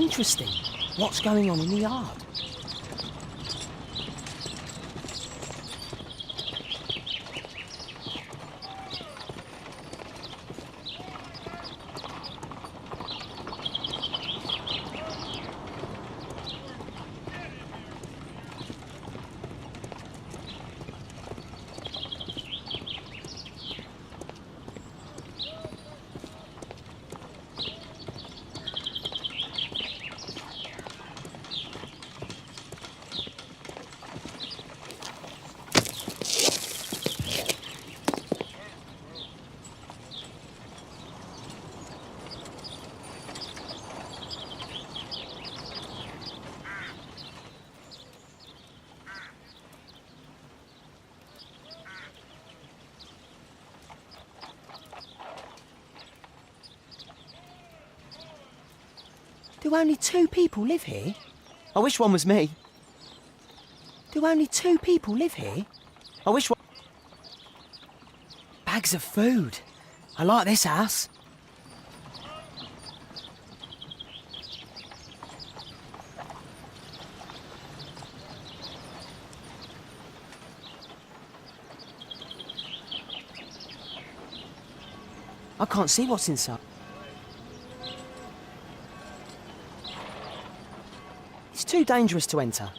interesting. What's going on in the yard? Do only 2 people live here? I wish one was me. Do only 2 people live here? I wish one... Bags of food. I like this house. I can't see what's inside. It's too dangerous to enter.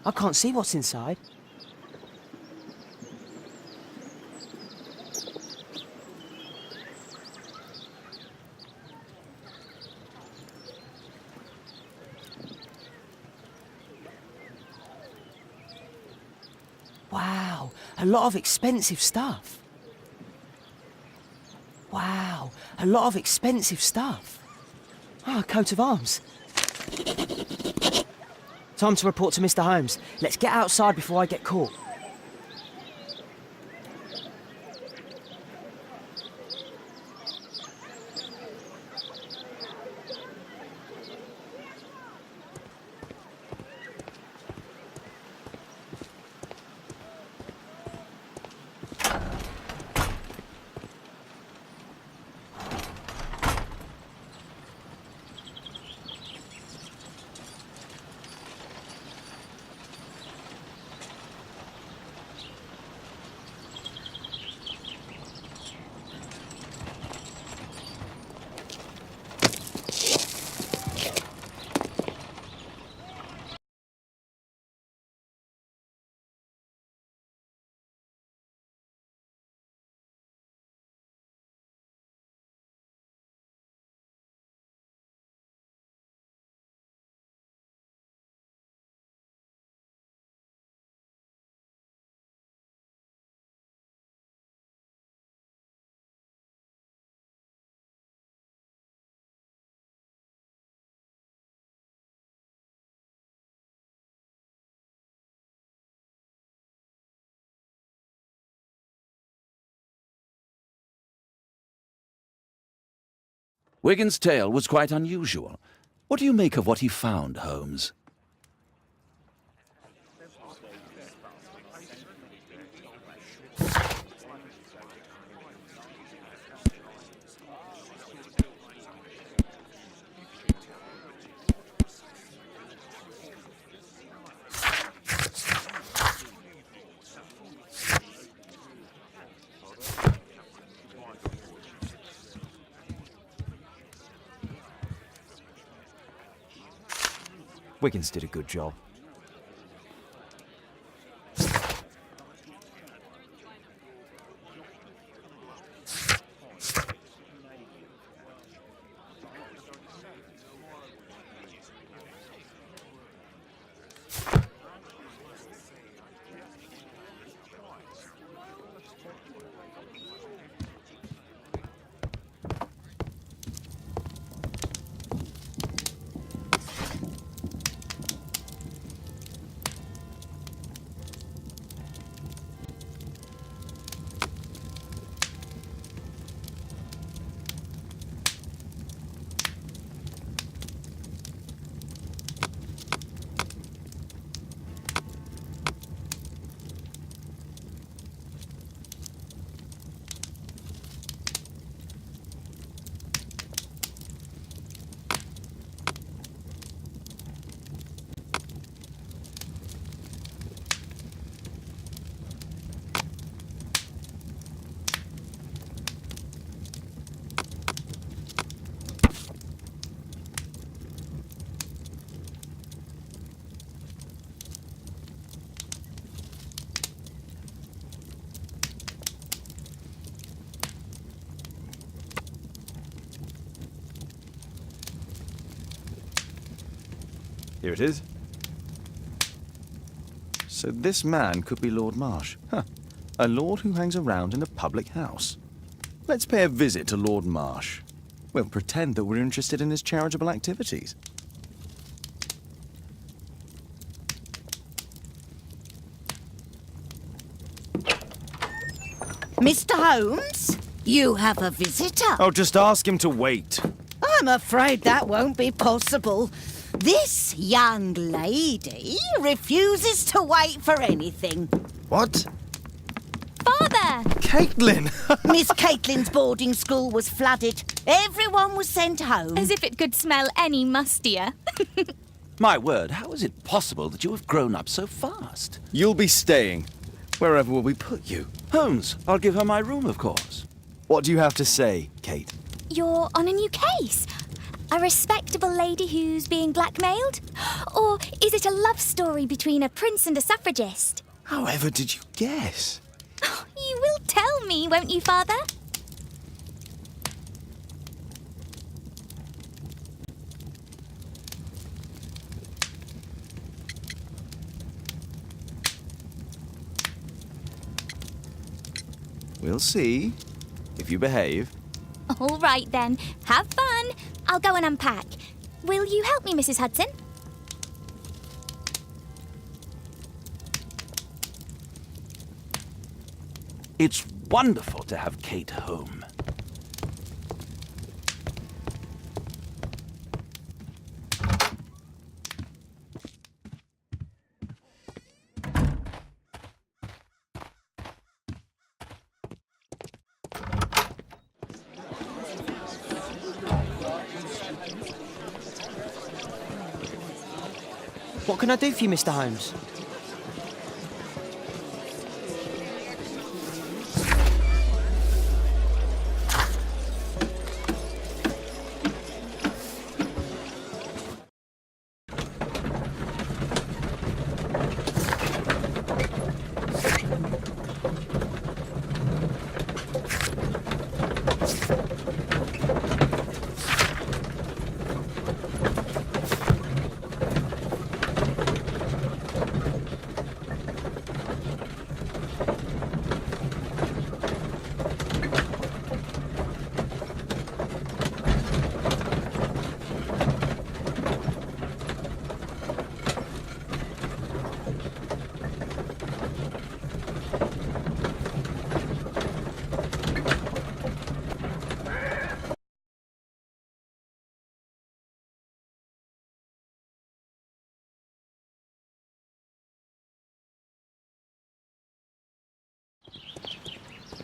I can't see what's inside. Wow, a lot of expensive stuff. Wow, a lot of expensive stuff. Ah, a coat of arms. Time to report to Mr. Holmes. Let's get outside before I get caught. Wigan's tale was quite unusual. What do you make of what he found, Holmes? Wiggins did a good job. Here it is. So this man could be Lord Marsh. Huh. A lord who hangs around in a public house. Let's pay a visit to Lord Marsh. We'll pretend that we're interested in his charitable activities. Mr. Holmes, you have a visitor. Oh, just ask him to wait. I'm afraid that won't be possible. This young lady refuses to wait for anything. What? Father! Caitlin! Miss Caitlin's boarding school was flooded. Everyone was sent home. As if it could smell any mustier. My word, how is it possible that you have grown up so fast? You'll be staying. Wherever will we put you? Holmes, I'll give her my room, of course. What do you have to say, Kate? You're on a new case. A respectable lady who's being blackmailed? Or is it a love story between a prince and a suffragist? However did you guess? You will tell me, won't you, Father? We'll see. If you behave. All right, then. Have fun. I'll go and unpack. Will you help me, Mrs. Hudson? It's wonderful to have Kate home. What can I do for you, Mr. Holmes?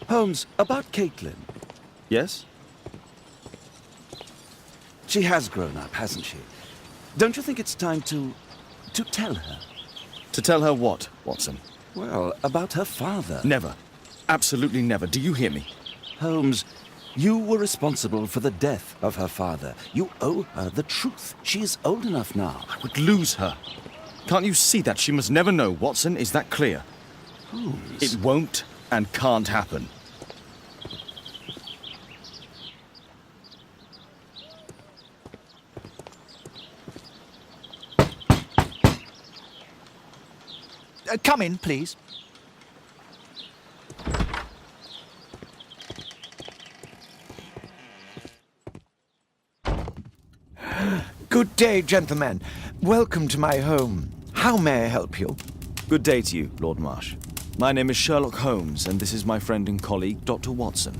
Holmes, about Caitlin. Yes? She has grown up, hasn't she? Don't you think it's time to tell her? To tell her what, Watson? Well, about her father. Never. Absolutely never. Do you hear me? Holmes, you were responsible for the death of her father. You owe her the truth. She is old enough now. I would lose her. Can't you see that? She must never know, Watson. Is that clear? Holmes. It won't and can't happen. Come in, please. Good day, gentlemen. Welcome to my home. How may I help you? Good day to you, Lord Marsh. My name is Sherlock Holmes, and this is my friend and colleague, Dr. Watson.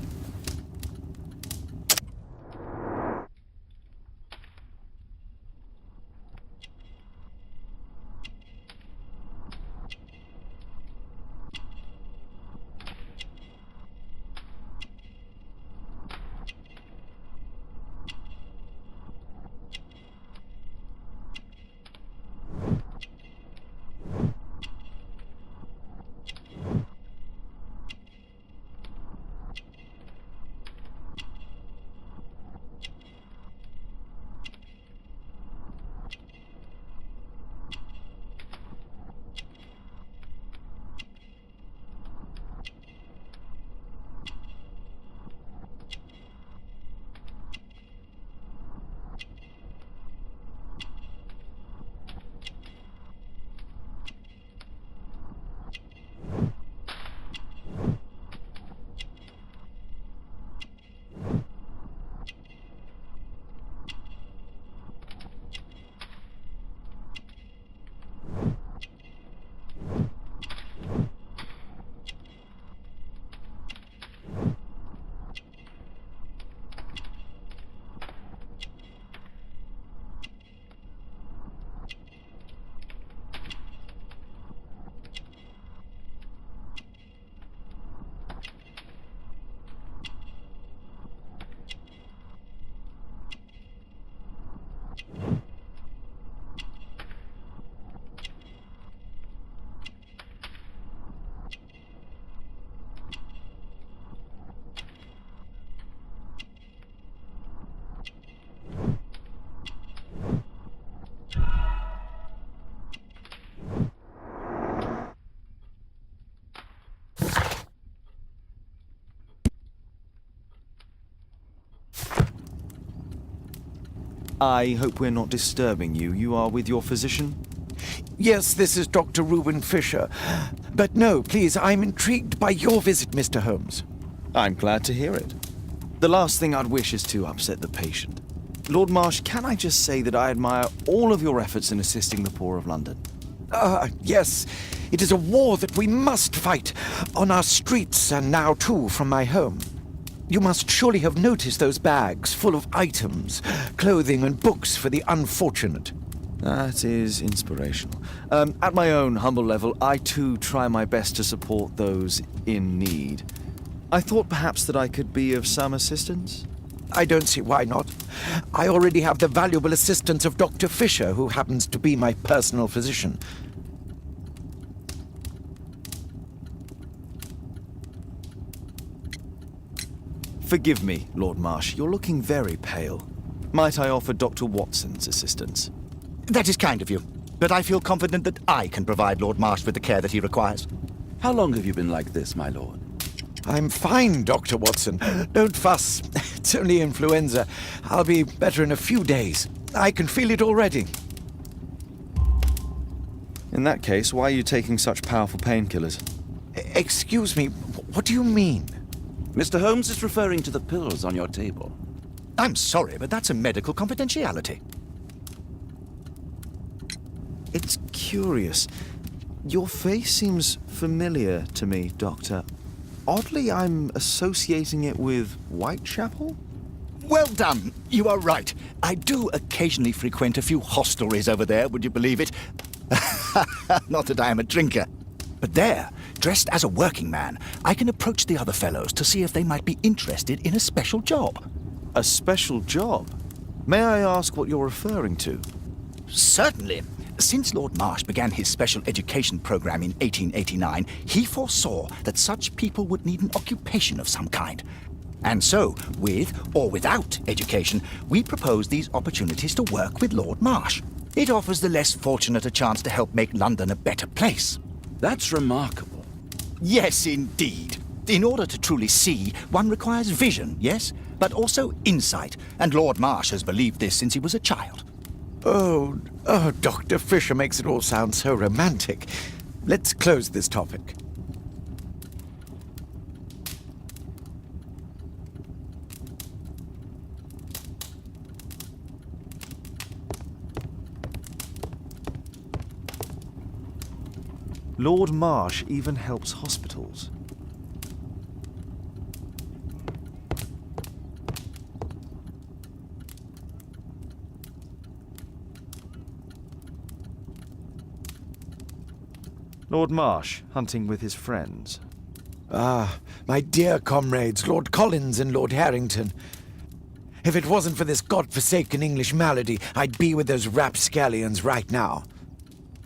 I hope we're not disturbing you. You are with your physician? Yes, this is Dr. Reuben Fisher. But no, please, I'm intrigued by your visit, Mr. Holmes. I'm glad to hear it. The last thing I'd wish is to upset the patient. Lord Marsh, can I just say that I admire all of your efforts in assisting the poor of London? Yes. It is a war that we must fight, on our streets and now too from my home. You must surely have noticed those bags full of items, clothing and books for the unfortunate. That is inspirational. At my own humble level, I too try my best to support those in need. I thought perhaps that I could be of some assistance. I don't see why not. I already have the valuable assistance of Dr. Fisher, who happens to be my personal physician. Forgive me, Lord Marsh. You're looking very pale. Might I offer Dr. Watson's assistance? That is kind of you, but I feel confident that I can provide Lord Marsh with the care that he requires. How long have you been like this, my lord? I'm fine, Dr. Watson. Don't fuss. It's only influenza. I'll be better in a few days. I can feel it already. In that case, why are you taking such powerful painkillers? Excuse me, what do you mean? Mr. Holmes is referring to the pills on your table. I'm sorry, but that's a medical confidentiality. It's curious. Your face seems familiar to me, Doctor. Oddly, I'm associating it with Whitechapel? Well done. You are right. I do occasionally frequent a few hostelries over there, would you believe it? Not that I am a drinker. But there, dressed as a working man, I can approach the other fellows to see if they might be interested in a special job. A special job? May I ask what you're referring to? Certainly. Since Lord Marsh began his special education program in 1889, he foresaw that such people would need an occupation of some kind. And so, with or without education, we propose these opportunities to work with Lord Marsh. It offers the less fortunate a chance to help make London a better place. That's remarkable. Yes, indeed. In order to truly see, one requires vision, yes, but also insight, and Lord Marsh has believed this since he was a child. Oh, Dr. Fisher makes it all sound so romantic. Let's close this topic. Lord Marsh even helps hospitals. Lord Marsh, hunting with his friends. Ah, my dear comrades, Lord Collins and Lord Harrington. If it wasn't for this godforsaken English malady, I'd be with those rapscallions right now.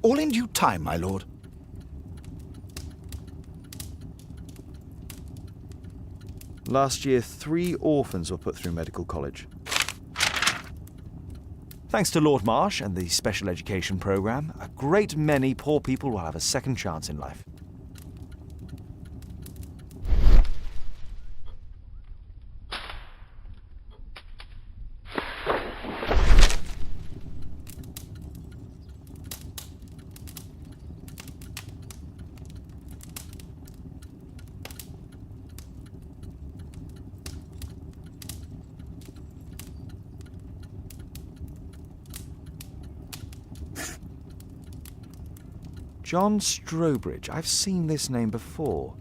All in due time, my lord. Last year, 3 orphans were put through medical college. Thanks to Lord Marsh and the special education program, a great many poor people will have a second chance in life. John Strobridge. I've seen this name before.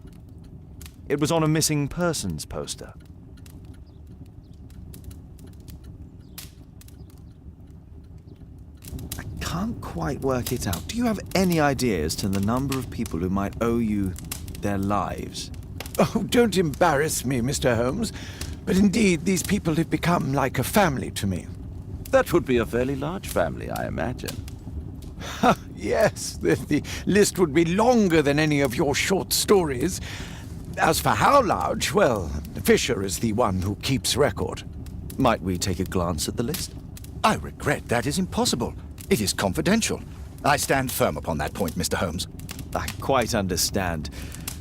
It was on a missing persons poster. I can't quite work it out. Do you have any idea as to the number of people who might owe you their lives? Oh, don't embarrass me, Mr. Holmes. But indeed, these people have become like a family to me. That would be a fairly large family, I imagine. Yes, the list would be longer than any of your short stories. As for how large, well, Fisher is the one who keeps record. Might we take a glance at the list? I regret that is impossible. It is confidential. I stand firm upon that point, Mr. Holmes. I quite understand.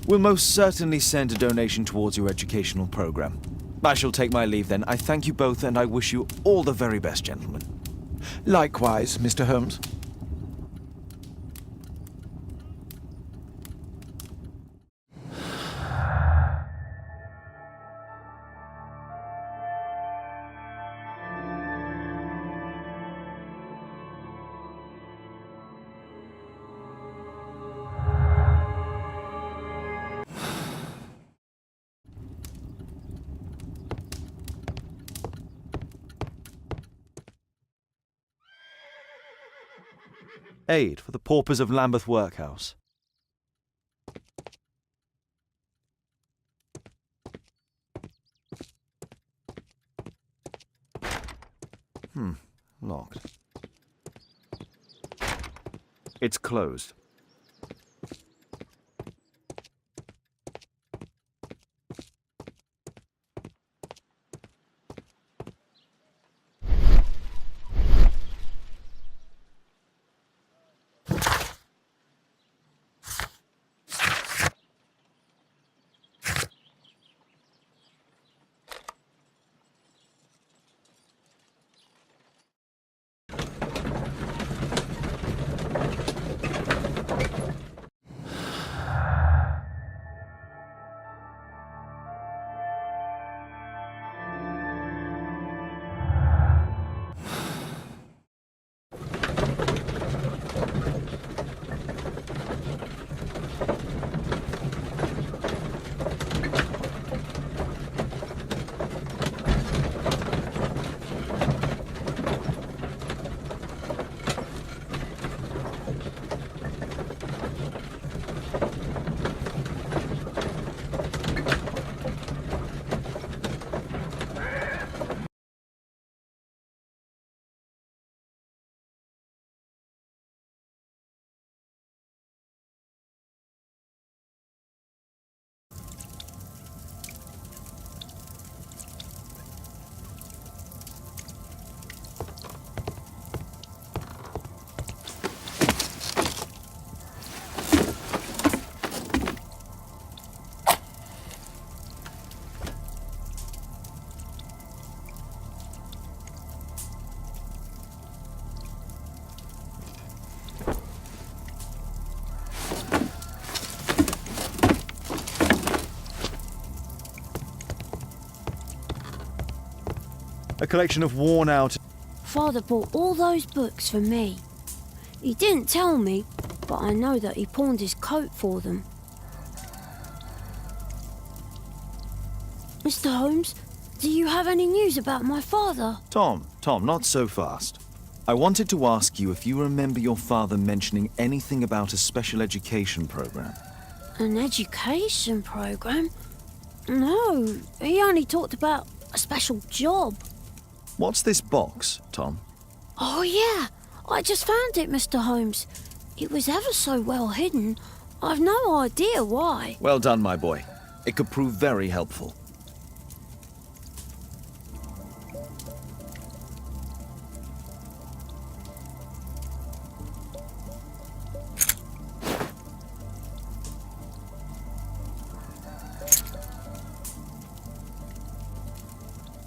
We'll most certainly send a donation towards your educational program. I shall take my leave then. I thank you both and I wish you all the very best, gentlemen. Likewise, Mr. Holmes. Aid for the paupers of Lambeth Workhouse. Locked. It's closed. A collection of worn-out... Father bought all those books for me. He didn't tell me, but I know that he pawned his coat for them. Mr. Holmes, do you have any news about my father? Tom, not so fast. I wanted to ask you if you remember your father mentioning anything about a special education program. An education program? No, he only talked about a special job. What's this box, Tom? Oh yeah, I just found it, Mr. Holmes. It was ever so well hidden. I've no idea why. Well done, my boy. It could prove very helpful.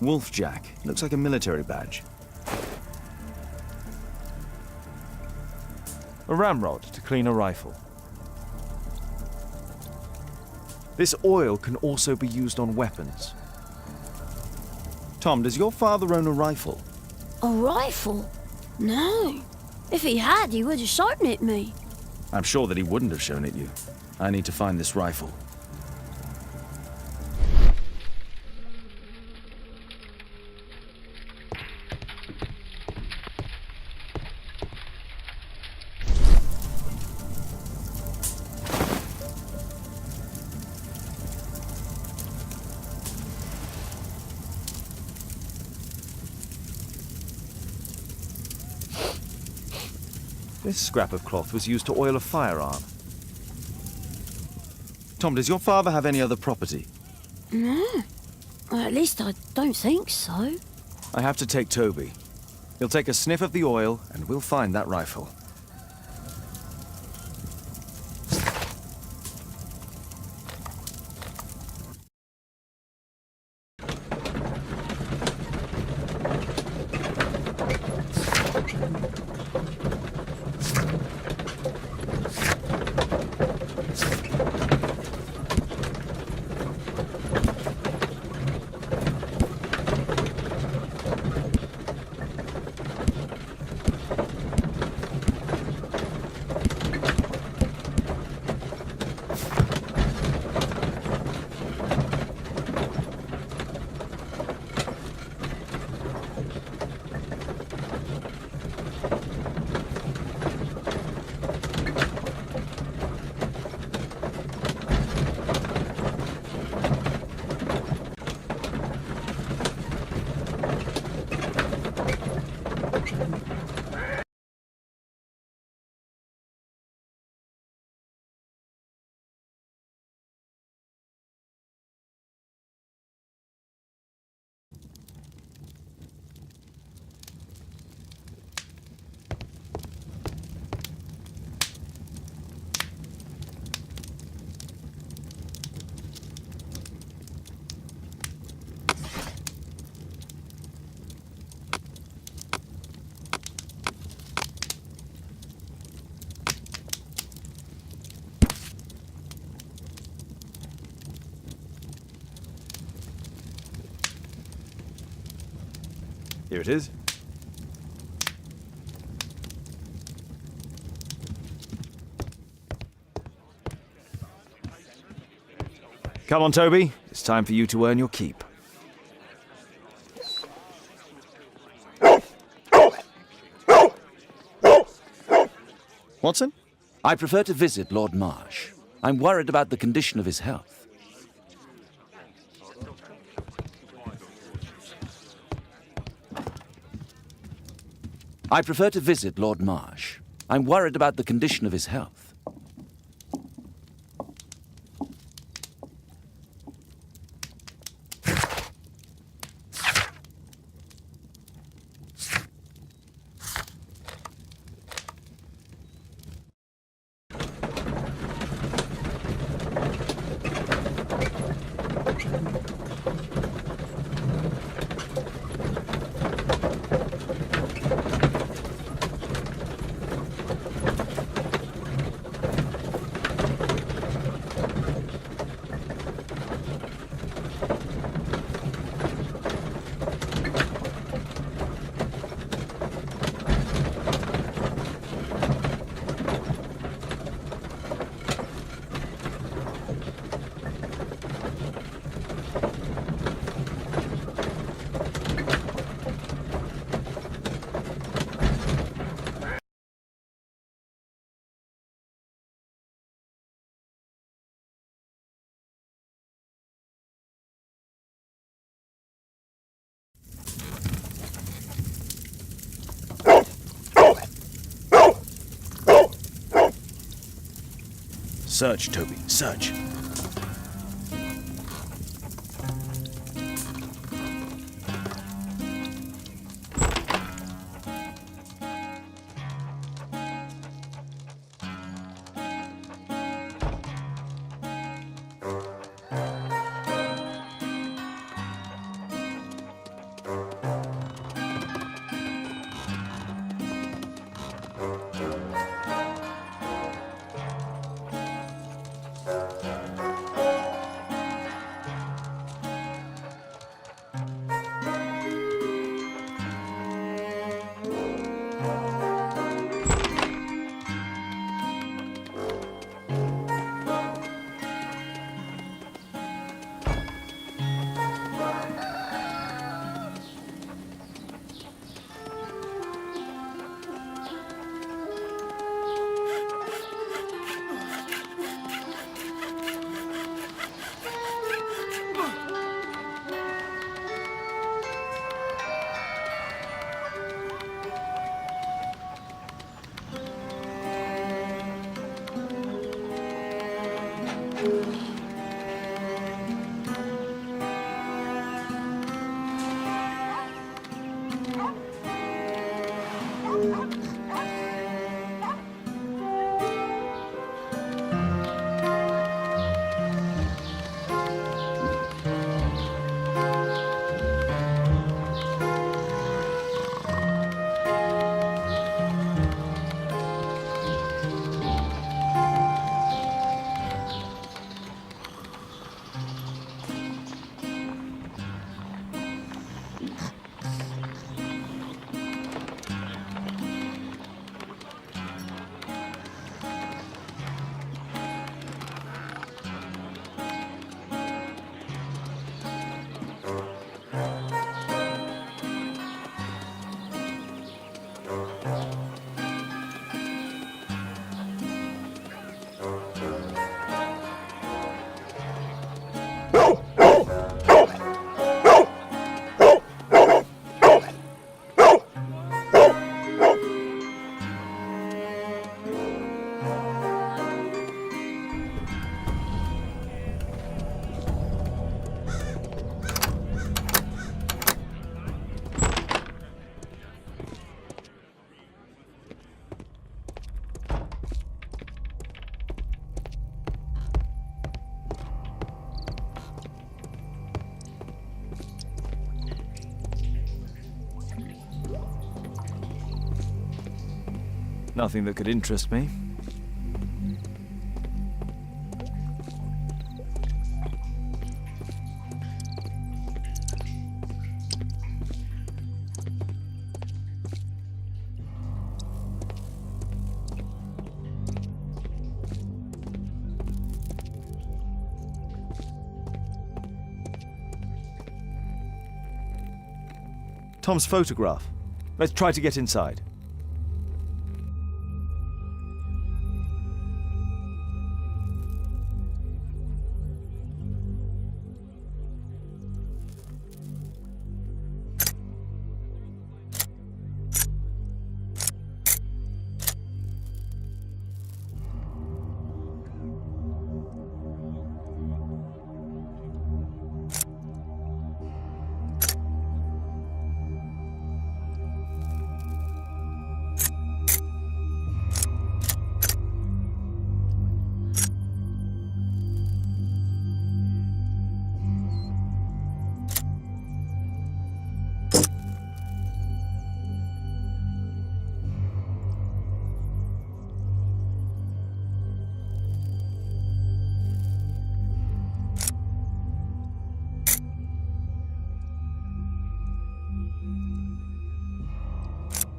Wolfjack. Looks like a military badge. A ramrod to clean a rifle. This oil can also be used on weapons. Tom, does your father own a rifle? A rifle? No. If he had, he would have shown it me. I'm sure that he wouldn't have shown it you. I need to find this rifle. This scrap of cloth was used to oil a firearm. Tom, does your father have any other property? No. At least I don't think so. I have to take Toby. He'll take a sniff of the oil, and we'll find that rifle. Here it is. Come on, Toby. It's time for you to earn your keep. Watson? I prefer to visit Lord Marsh. I'm worried about the condition of his health. I prefer to visit Lord Marsh. I'm worried about the condition of his health. Search, Toby, search. Nothing that could interest me. Tom's photograph. Let's try to get inside.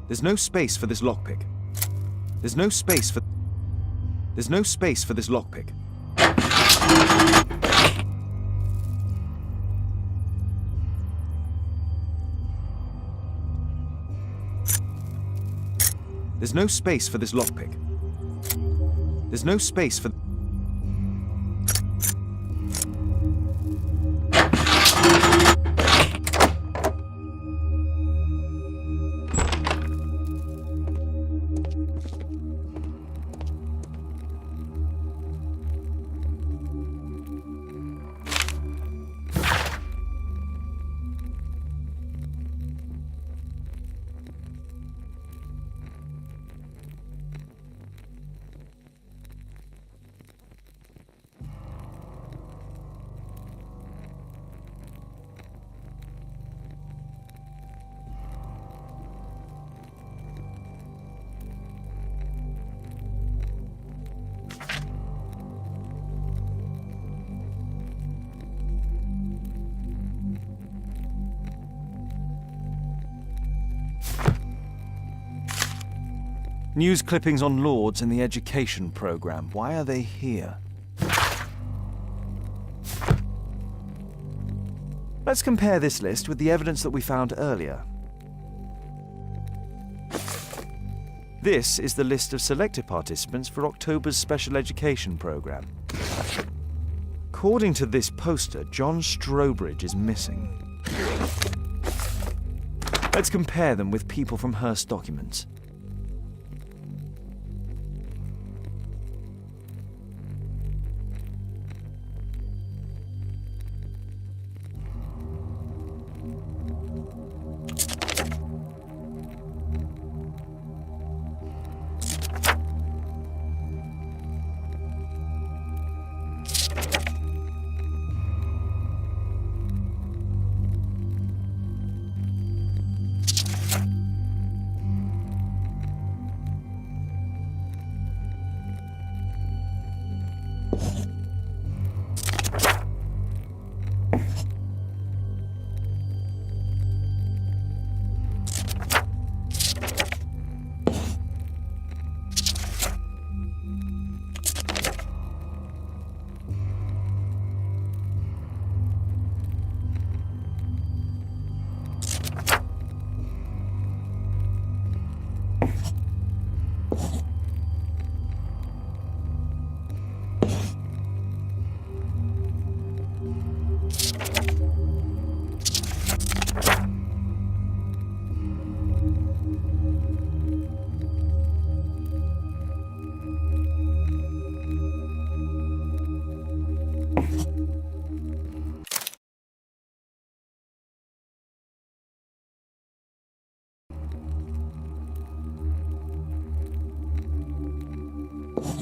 There's no space for this lockpick. There's no space for this lockpick. There's no space for this lockpick. There's no space for... News clippings on Lords in the education program. Why are they here? Let's compare this list with the evidence that we found earlier. This is the list of selected participants for October's special education program. According to this poster, John Strobridge is missing. Let's compare them with people from Hearst documents.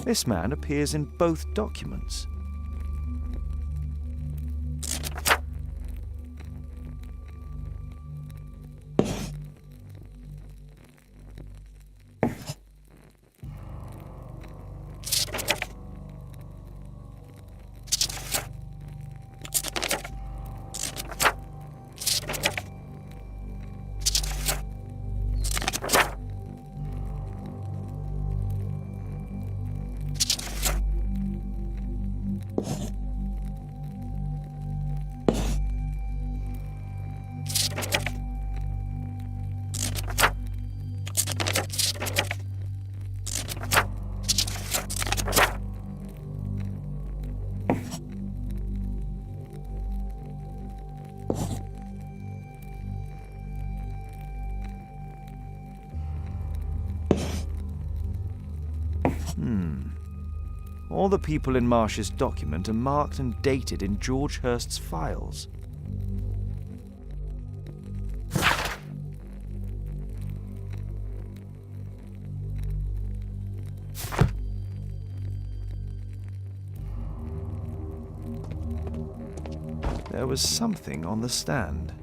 This man appears in both documents. All the people in Marsh's document are marked and dated in George Hurst's files. There was something on the stand.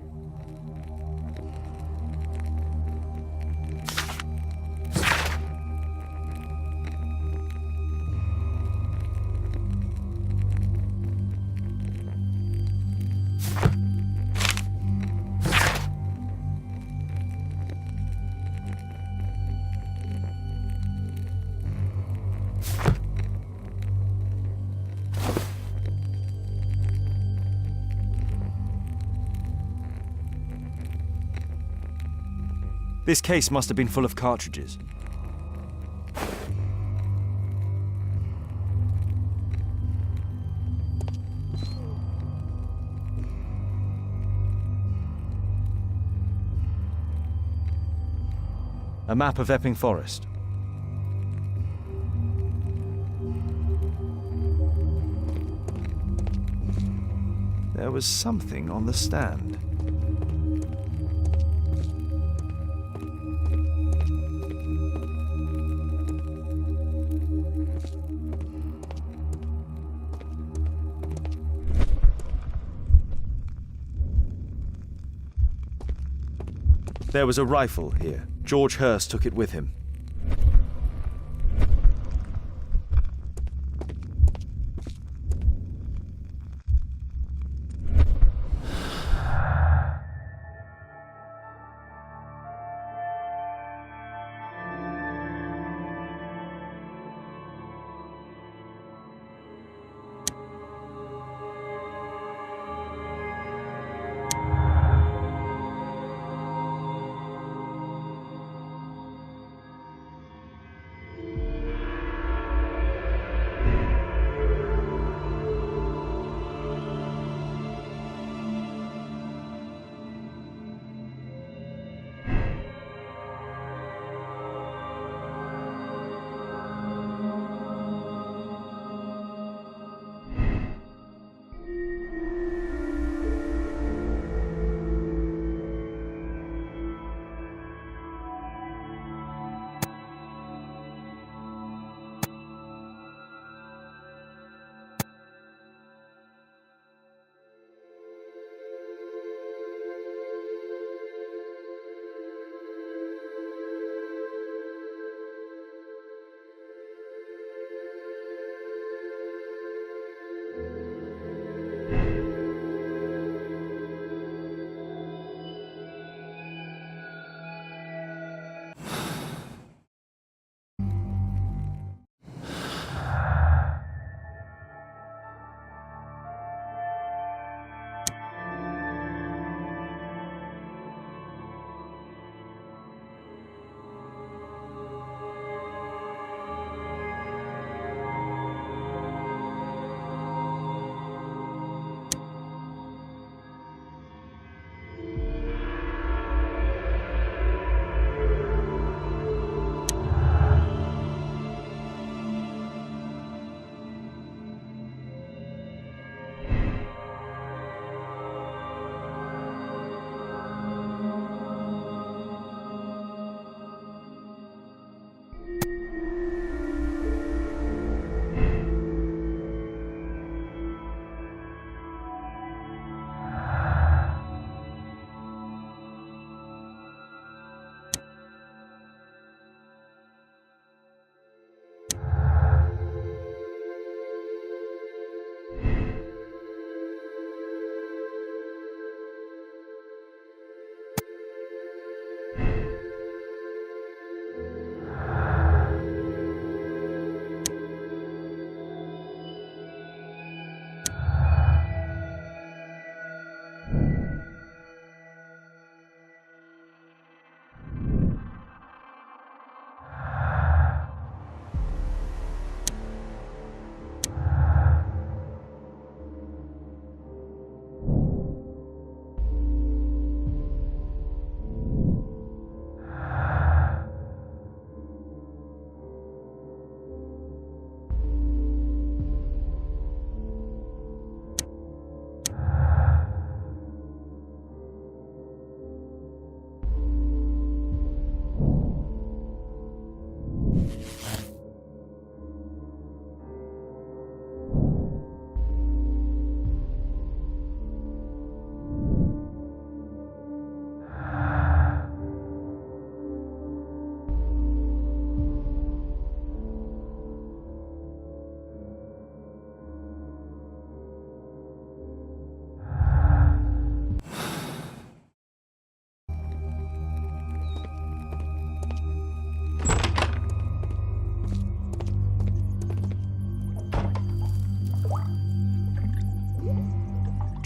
This case must have been full of cartridges. A map of Epping Forest. There was something on the stand. There was a rifle here. George Hurst took it with him.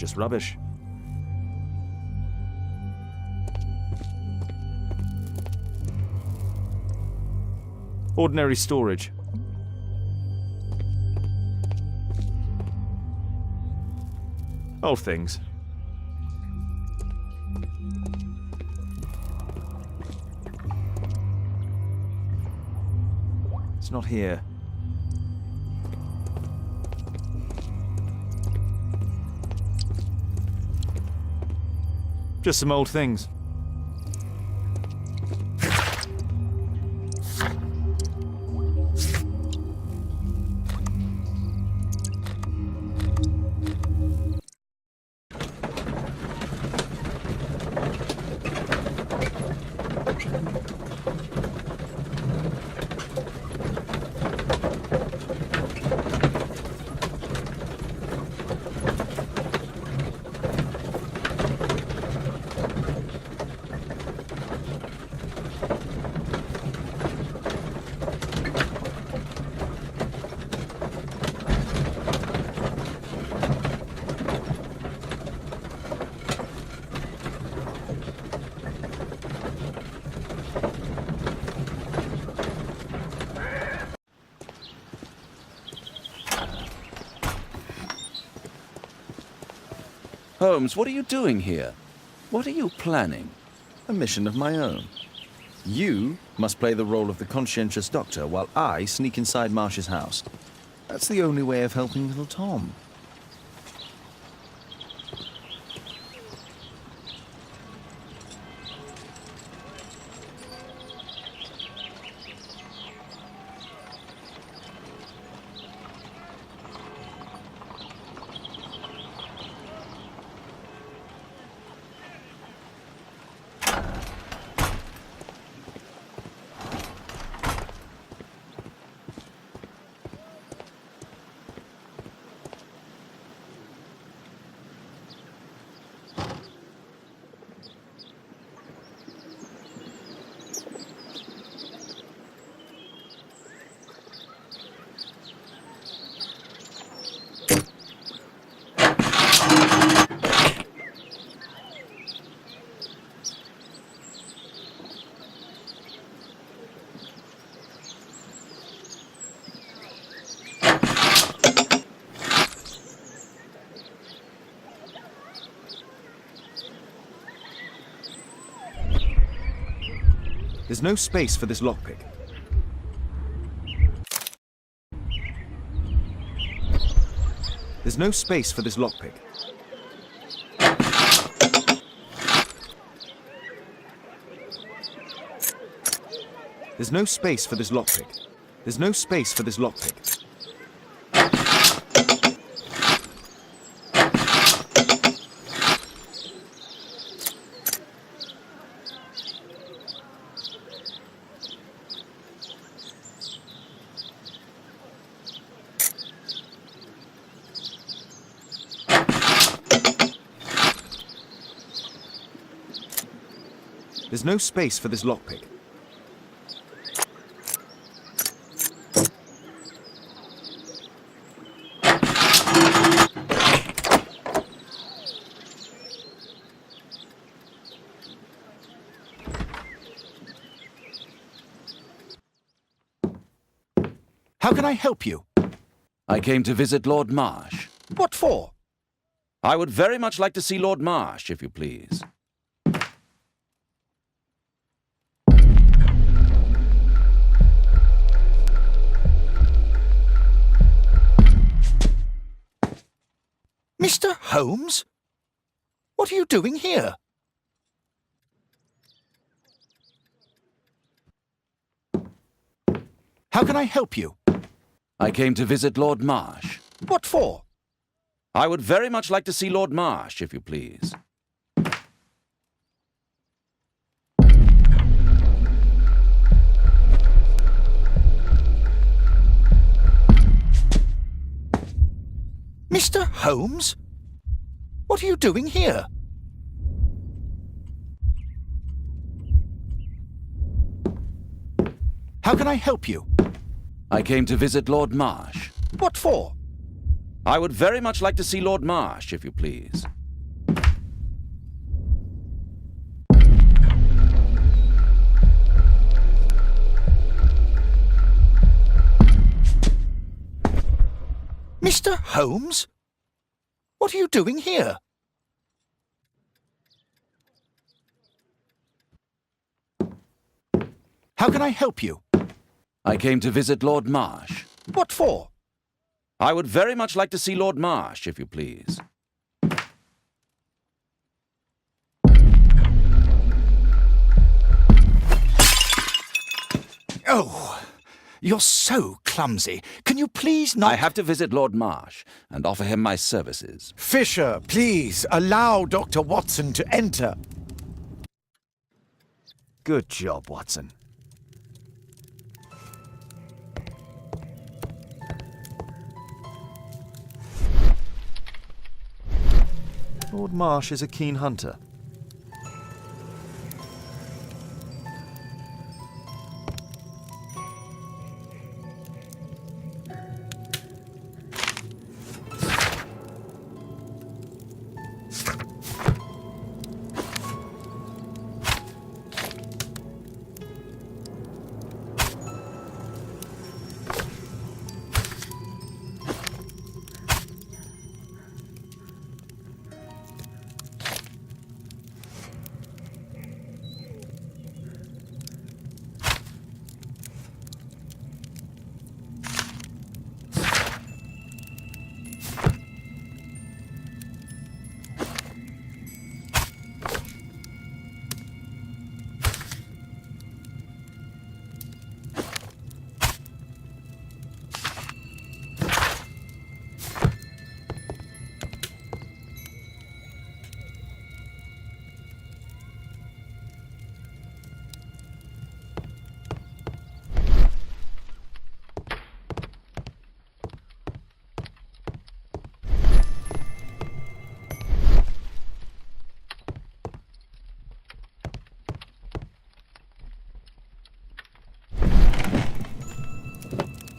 Just rubbish. Ordinary storage. Old things. It's not here. Just some old things. Holmes, what are you doing here? What are you planning? A mission of my own. You must play the role of the conscientious doctor while I sneak inside Marsh's house. That's the only way of helping little Tom. There's no space for this lockpick. There's no space for this lockpick. There's no space for this lockpick. There's no space for this lockpick. There's no space for this lockpick. How can I help you? I came to visit Lord Marsh. What for? I would very much like to see Lord Marsh, if you please. Mr. Holmes? What are you doing here? How can I help you? I came to visit Lord Marsh. What for? I would very much like to see Lord Marsh, if you please. Mr. Holmes? What are you doing here? How can I help you? I came to visit Lord Marsh. What for? I would very much like to see Lord Marsh, if you please. Mr. Holmes? What are you doing here? How can I help you? I came to visit Lord Marsh. What for? I would very much like to see Lord Marsh, if you please. Oh, you're so clumsy. Can you please not... I have to visit Lord Marsh and offer him my services. Fisher, please allow Dr. Watson to enter. Good job, Watson. Lord Marsh is a keen hunter.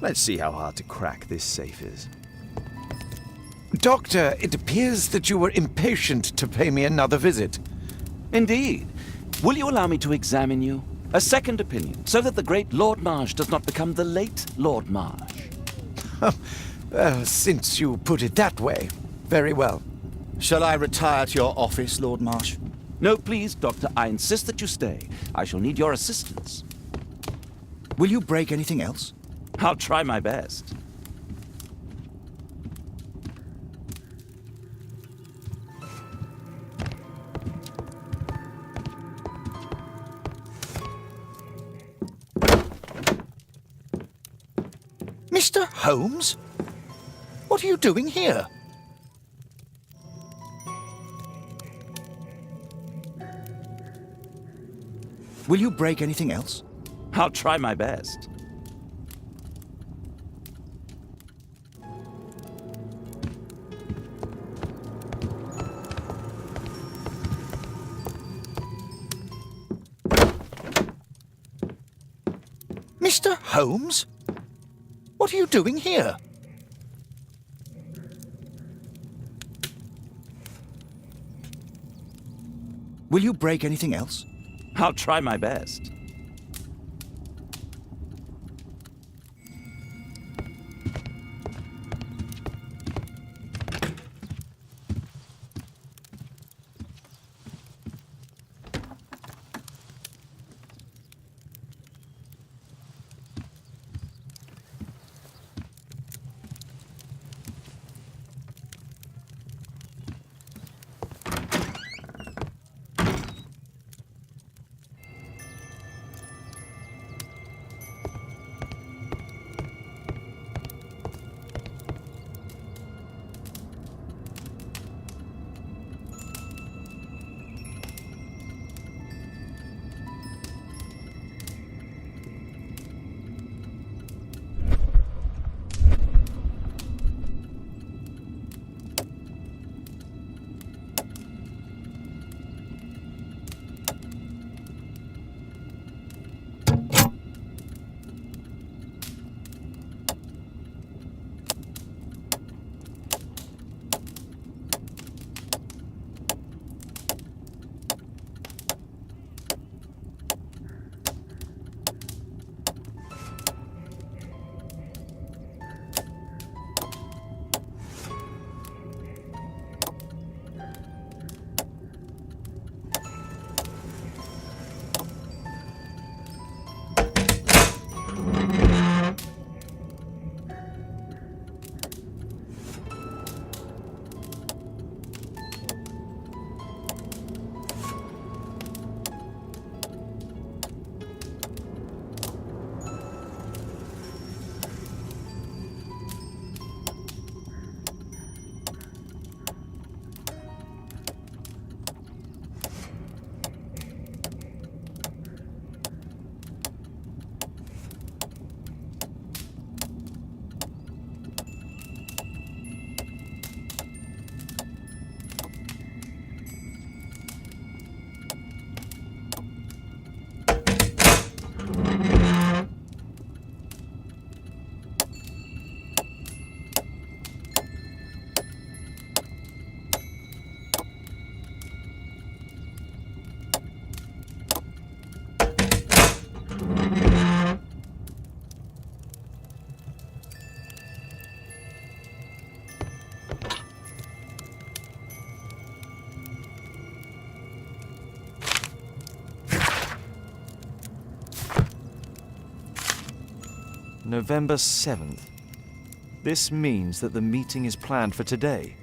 Let's see how hard to crack this safe is. Doctor, it appears that you were impatient to pay me another visit. Indeed. Will you allow me to examine you? A second opinion, so that the great Lord Marsh does not become the late Lord Marsh. Since you put it that way, very well. Shall I retire to your office, Lord Marsh? No, please, Doctor. I insist that you stay. I shall need your assistance. Will you break anything else? I'll try my best. Mr. Holmes? What are you doing here? Will you break anything else? I'll try my best. Mr. Holmes? What are you doing here? Will you break anything else? I'll try my best. November 7th. This means that the meeting is planned for today.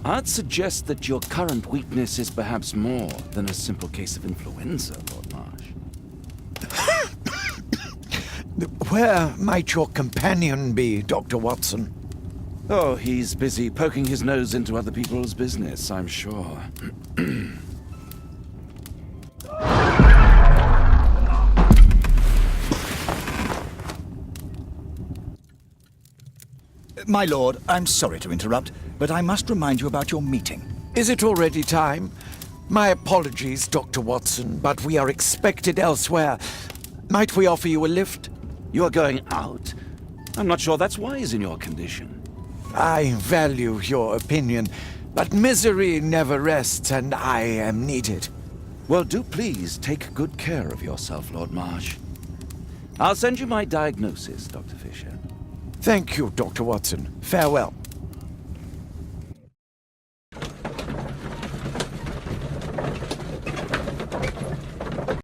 I'd suggest that your current weakness is perhaps more than a simple case of influenza, Lord Marsh. Where might your companion be, Dr. Watson? Oh, he's busy poking his nose into other people's business, I'm sure. My lord, I'm sorry to interrupt, but I must remind you about your meeting. Is it already time? My apologies, Dr. Watson, but we are expected elsewhere. Might we offer you a lift? You are going out? I'm not sure that's wise in your condition. I value your opinion, but misery never rests, and I am needed. Well, do please take good care of yourself, Lord Marsh. I'll send you my diagnosis, Dr. Fisher. Thank you, Dr. Watson. Farewell.